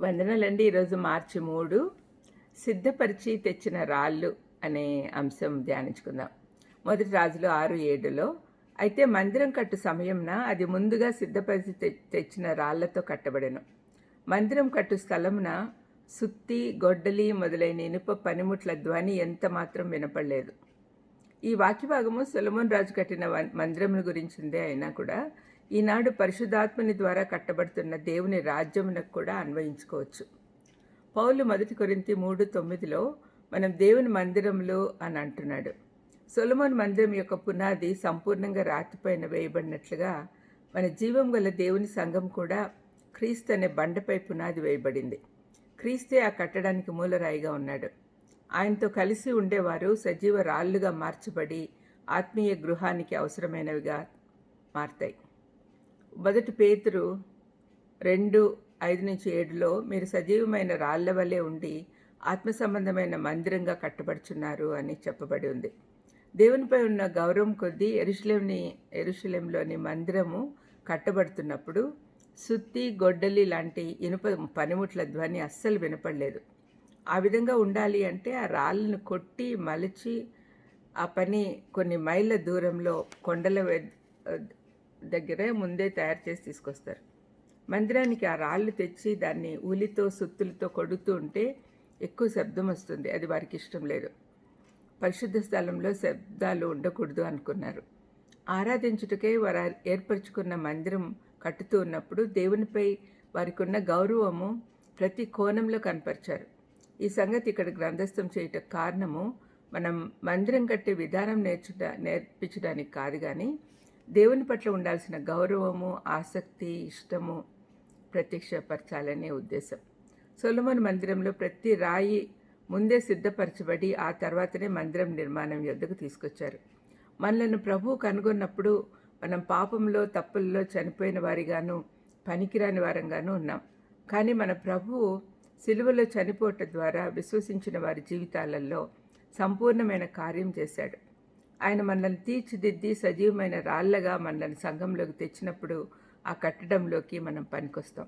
వందనాలండి. ఈరోజు మార్చి 3 సిద్ధపరిచి తెచ్చిన రాళ్ళు అనే అంశం ధ్యానించుకుందాం. మొదటి రాజులు 6:7లో అయితే మందిరం కట్టు సమయంన అది ముందుగా సిద్ధపరిచి తెచ్చిన రాళ్లతో కట్టబడెను. మందిరం కట్టు స్థలమున సుత్తి, గొడ్డలి మొదలైన ఇనుప పనిముట్ల ధ్వని ఎంత మాత్రం వినపడలేదు. ఈ వాక్యభాగము సొలొమోను రాజు కట్టిన మందిరమును గురించిందే అయినా కూడా ఈనాడు పరిశుద్ధాత్మని ద్వారా కట్టబడుతున్న దేవుని రాజ్యమునకు కూడా అన్వయించుకోవచ్చు. పౌలు 1 కొరింథీ 3:9లో మనం దేవుని మందిరములు అని అంటున్నాడు. సొలొమోను మందిరం యొక్క పునాది సంపూర్ణంగా రాతిపైన వేయబడినట్లుగా మన జీవం గల దేవుని సంఘం కూడా క్రీస్తు అనే బండపై పునాది వేయబడింది. క్రీస్తే ఆ కట్టడానికి మూలరాయిగా ఉన్నాడు. ఆయనతో కలిసి ఉండేవారు సజీవ రాళ్లుగా మార్చబడి ఆత్మీయ గృహానికి అవసరమైనవిగా మారతాయి. 1 పేతురు 2:5-7లో మీరు సజీవమైన రాళ్ల వలె ఉండి ఆత్మ సంబంధమైన మందిరంగా కట్టబడుచున్నారు అని చెప్పబడి ఉంది. దేవునిపై ఉన్న గౌరవం కొద్దీ యెరూషలేంలోని మందిరము కట్టబడుతున్నప్పుడు సుత్తి, గొడ్డలి లాంటి ఇనుప పనిముట్ల ధ్వని అస్సలు వినపడలేదు. ఆ విధంగా ఉండాలి అంటే ఆ రాళ్ళను కొట్టి మలిచి ఆ పని కొన్ని మైళ్ళ దూరంలో కొండల దగ్గరే ముందే తయారు చేసి తీసుకొస్తారు. మందిరానికి ఆ రాళ్ళు తెచ్చి దాన్ని ఉలితో సుత్తులతో కొడుతూ ఉంటే ఎక్కువ శబ్దం వస్తుంది. అది వారికి ఇష్టం లేదు. పరిశుద్ధ స్థలంలో శబ్దాలు ఉండకూడదు అనుకున్నారు. ఆరాధించుటకే వారు ఏర్పరచుకున్న మందిరం కట్టుతూ ఉన్నప్పుడు దేవునిపై వారికి ఉన్న గౌరవము ప్రతి కోణంలో కనపరిచారు. ఈ సంగతి ఇక్కడ గ్రంథస్థం చేయటం కారణము మనం మందిరం కట్టే విధానం నేర్పించడానికి కాదు, కానీ దేవుని పట్ల ఉండాల్సిన గౌరవము, ఆసక్తి, ఇష్టము ప్రత్యక్షపరచాలనే ఉద్దేశం. సొలొమోను మందిరంలో ప్రతి రాయి ముందే సిద్ధపరచబడి ఆ తర్వాతనే మందిరం నిర్మాణం యొద్దకు తీసుకొచ్చారు. మనలను ప్రభువు కనుగొన్నప్పుడు మనం పాపంలో, తప్పుల్లో చనిపోయిన వారిగాను, పనికిరాని వారంగాను ఉన్నాం. కానీ మన ప్రభువు సిలువలో చనిపోవటం ద్వారా విశ్వసించిన వారి జీవితాలలో సంపూర్ణమైన కార్యం చేశాడు. ఆయన మనల్ని తీర్చిదిద్ది సజీవమైన రాళ్లగా మనల్ని సంఘంలోకి తెచ్చినప్పుడు ఆ కట్టడంలోకి మనం పనికొస్తాం.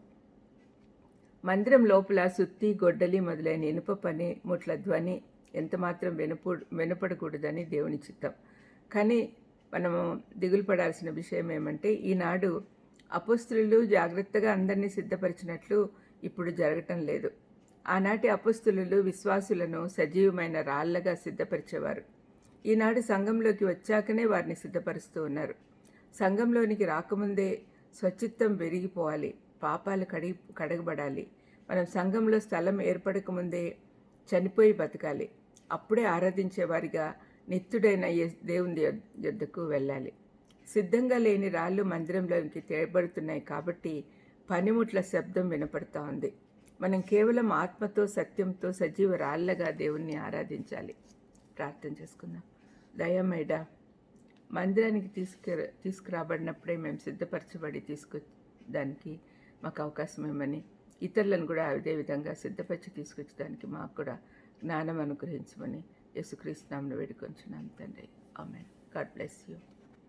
మందిరం లోపల సుత్తి, గొడ్డలి మొదలైన ఇనుప పనిముట్ల ధ్వని ఎంతమాత్రం వినపడకూడదని దేవుని చిత్తం. కానీ మనము దిగులు పడాల్సిన విషయం ఏమంటే ఈనాడు అపోస్తులు జాగ్రత్తగా అందరినీ సిద్ధపరిచినట్లు ఇప్పుడు జరగటం లేదు. ఆనాటి అపోస్తులు విశ్వాసులను సజీవమైన రాళ్లగా సిద్ధపరిచేవారు. ఈనాడు సంఘంలోకి వచ్చాకనే వారిని సిద్ధపరుస్తూ ఉన్నారు. సంఘంలోనికి రాకముందే స్వచిత్తం పెరిగిపోవాలి, పాపాలు కడగబడాలి. మనం సంఘంలో స్థలం ఏర్పడకముందే చనిపోయి బతకాలి. అప్పుడే ఆరాధించేవారిగా నిత్యుడైన దేవుని యొద్దకు వెళ్ళాలి. సిద్ధంగా లేని రాళ్ళు మందిరంలోకి తేబడుతున్నాయి కాబట్టి పనిముట్ల శబ్దం వినపడుతూ ఉంది. మనం కేవలం ఆత్మతో, సత్యంతో సజీవ రాళ్లగా దేవుణ్ణి ఆరాధించాలి. ప్రార్థన చేసుకుందాం. దయమేడా, మందిరానికి తీసుకురాబడినప్పుడే మేము సిద్ధపరచబడి దానికి మాకు అవకాశం ఇవ్వమని, ఇతరులను కూడా అదే విధంగా సిద్ధపరిచి తీసుకొచ్చడానికి మాకు కూడా జ్ఞానం అనుగ్రహించమని యేసుక్రీస్తు నామమున వేడుకొంచున్నాం తండ్రి. ఆమేన్. God bless you.